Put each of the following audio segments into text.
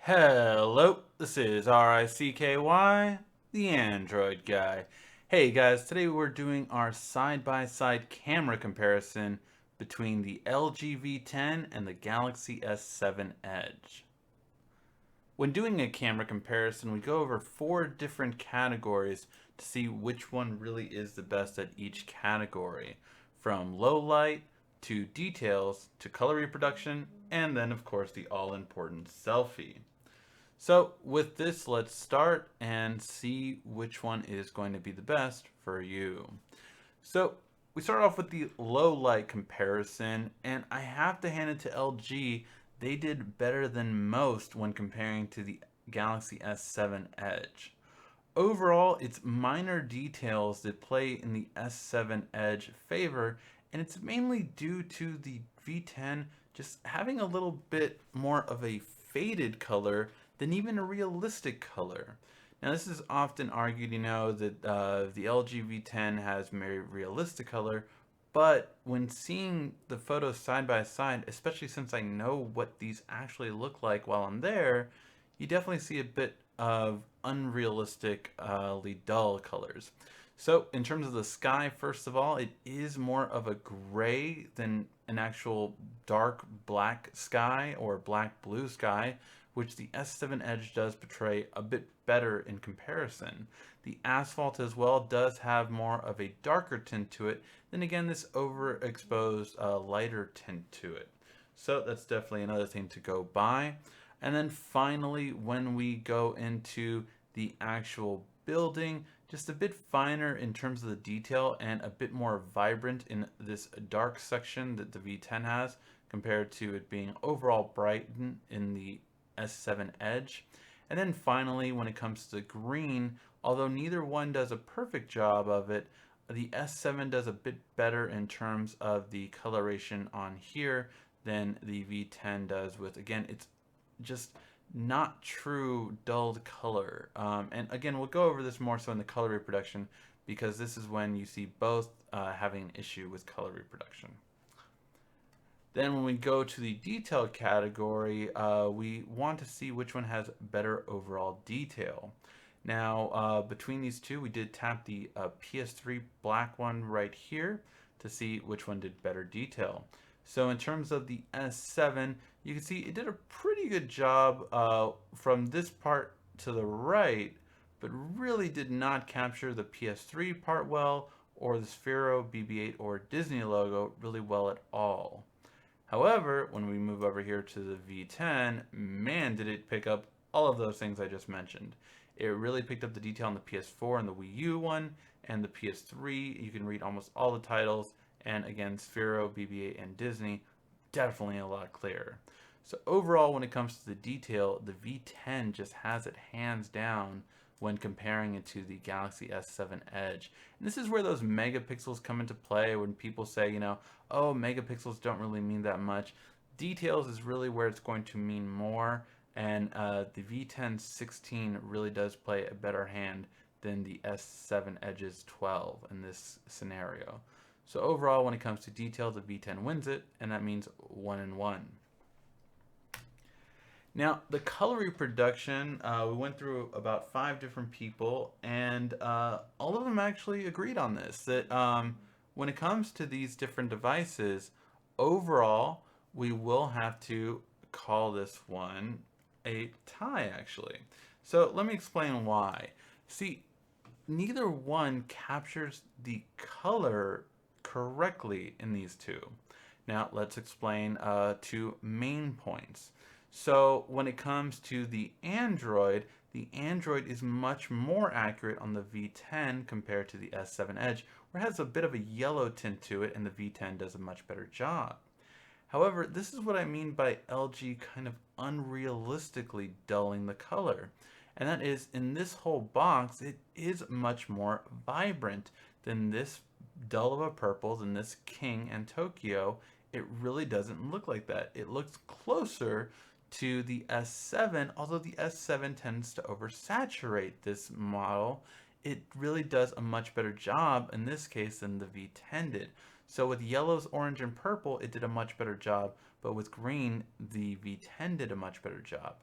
Hello, this is RICKY, the Android guy. Hey guys, today we're doing our side-by-side camera comparison between the LG V10 and the Galaxy S7 Edge. When doing a camera comparison, we go over 4 different categories to see which one really is the best at each category, from low light to details to color reproduction, and then of course the all-important selfie. So with this, let's start and see which one is going to be the best for you. So we start off with the low light comparison, and I have to hand it to LG. They did better than most when comparing to the Galaxy S7 Edge. Overall, it's minor details that play in the S7 Edge favor, and it's mainly due to the V10 just having a little bit more of a faded color than even a realistic color. Now, this is often argued, that the LG V10 has very realistic color, but when seeing the photos side by side, especially since I know what these actually look like while I'm there, you definitely see a bit of unrealistically dull colors. So, in terms of the sky, first of all, it is more of a gray than an actual dark black sky or black blue sky, which the S7 Edge does portray a bit better in comparison. The asphalt as well does have more of a darker tint to it than again this overexposed lighter tint to it. So that's definitely another thing to go by. And then finally, when we go into the actual building, just a bit finer in terms of the detail and a bit more vibrant in this dark section that the V10 has compared to it being overall bright in the S7 Edge. And then finally, when it comes to green, although neither one does a perfect job of it, the S7 does a bit better in terms of the coloration on here than the V10 does with, again, it's just not true dulled color. And again, we'll go over this more so in the color reproduction because this is when you see both having an issue with color reproduction. Then when we go to the detail category, we want to see which one has better overall detail. Now, between these two, we did tap the PS3 black one right here to see which one did better detail. So in terms of the S7, you can see it did a pretty good job from this part to the right, but really did not capture the PS3 part well, or the Sphero, BB-8, or Disney logo really well at all. However, when we move over here to the V10, man, did it pick up all of those things I just mentioned. It really picked up the detail on the PS4 and the Wii U one, and the PS3. You can read almost all the titles, and again, Sphero, BB-8, and Disney, definitely a lot clearer. So overall, when it comes to the detail, the V10 just has it hands down when comparing it to the Galaxy S7 Edge. And this is where those megapixels come into play when people say, oh, megapixels don't really mean that much. Details is really where it's going to mean more, and the V10 16 really does play a better hand than the S7 Edge's 12 in this scenario. So overall, when it comes to detail, the V10 wins it, and that means 1-1. Now, the color reproduction, we went through about 5 different people, and all of them actually agreed on this, that when it comes to these different devices, overall, we will have to call this one a tie, actually. So let me explain why. See, neither one captures the color correctly in these two. Now, let's explain 2 main points. So when it comes to the Android is much more accurate on the V10 compared to the S7 Edge, where it has a bit of a yellow tint to it, and the V10 does a much better job. However, this is what I mean by LG kind of unrealistically dulling the color. And that is, in this whole box, it is much more vibrant than this dull of a purple, than this King and Tokyo. It really doesn't look like that. It looks closer to the S7, although the S7 tends to oversaturate this model. It really does a much better job in this case than the V10 did. So with yellows, orange, and purple, it did a much better job, but with green, the V10 did a much better job.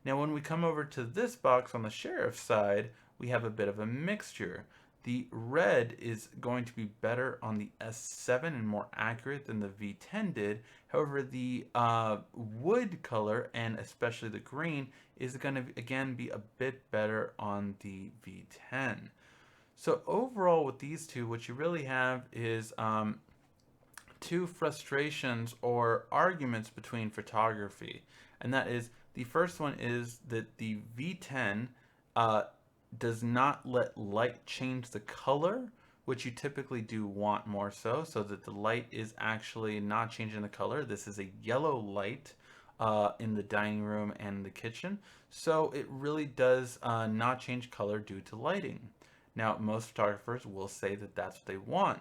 Now when we come over to this box on the sheriff side, we have a bit of a mixture. The red is going to be better on the S7 and more accurate than the V10 did. However, the wood color and especially the green is going to again be a bit better on the V10. So overall with these two, what you really have is two frustrations or arguments between photography. And that is, the first one is that the V10 uh, does not let light change the color, which you typically do want more so that the light is actually not changing the color. This is a yellow light in the dining room and the kitchen, so it really does not change color due to lighting. Now, most photographers will say that that's what they want.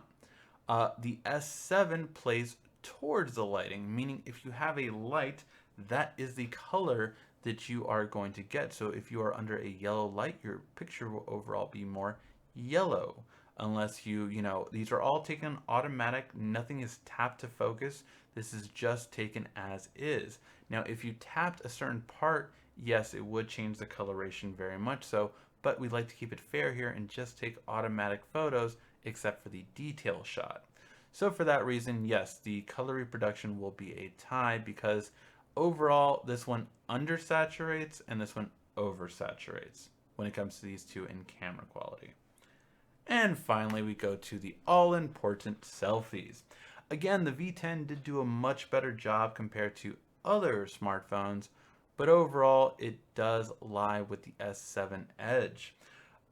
The S7 plays towards the lighting, meaning if you have a light, that is the color that you are going to get. So if you are under a yellow light, your picture will overall be more yellow. Unless these are all taken automatic, nothing is tapped to focus. This is just taken as is. Now, if you tapped a certain part, yes, it would change the coloration very much so, but we like to keep it fair here and just take automatic photos except for the detail shot. So for that reason, yes, the color reproduction will be a tie because overall this one undersaturates and this one oversaturates when it comes to these two in camera quality. And finally, we go to the all-important selfies. Again, the V10 did do a much better job compared to other smartphones, but overall it does lie with the S7 Edge.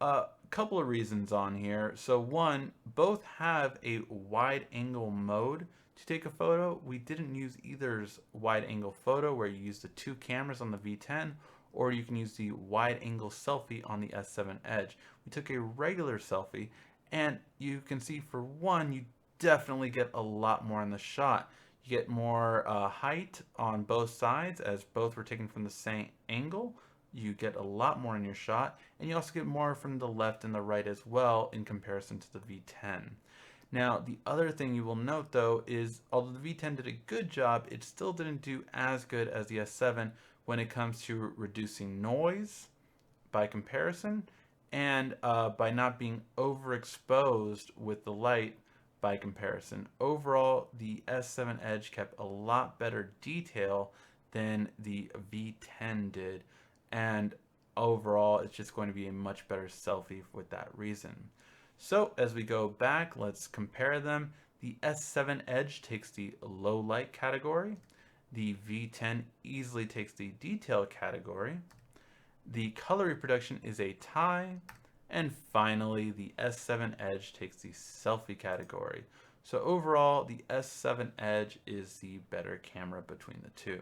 A couple of reasons on here. So one, both have a wide angle mode to take a photo. We didn't use either's wide angle photo where you use the two cameras on the V10, or you can use the wide angle selfie on the S7 Edge. We took a regular selfie, and you can see for one, you definitely get a lot more in the shot. You get more height on both sides as both were taken from the same angle. You get a lot more in your shot, and you also get more from the left and the right as well in comparison to the V10. Now, the other thing you will note though is although the V10 did a good job, it still didn't do as good as the S7 when it comes to reducing noise by comparison and by not being overexposed with the light by comparison. Overall, the S7 Edge kept a lot better detail than the V10 did, and overall it's just going to be a much better selfie with that reason. So as we go back, let's compare them. The S7 Edge takes the low light category. The V10 easily takes the detail category. The color reproduction is a tie. And finally, the S7 Edge takes the selfie category. So overall, the S7 Edge is the better camera between the two.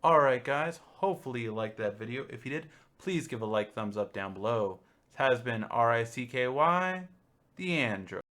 Alright guys, hopefully you liked that video. If you did, please give a like, thumbs up down below. This has been RICKY, the Android.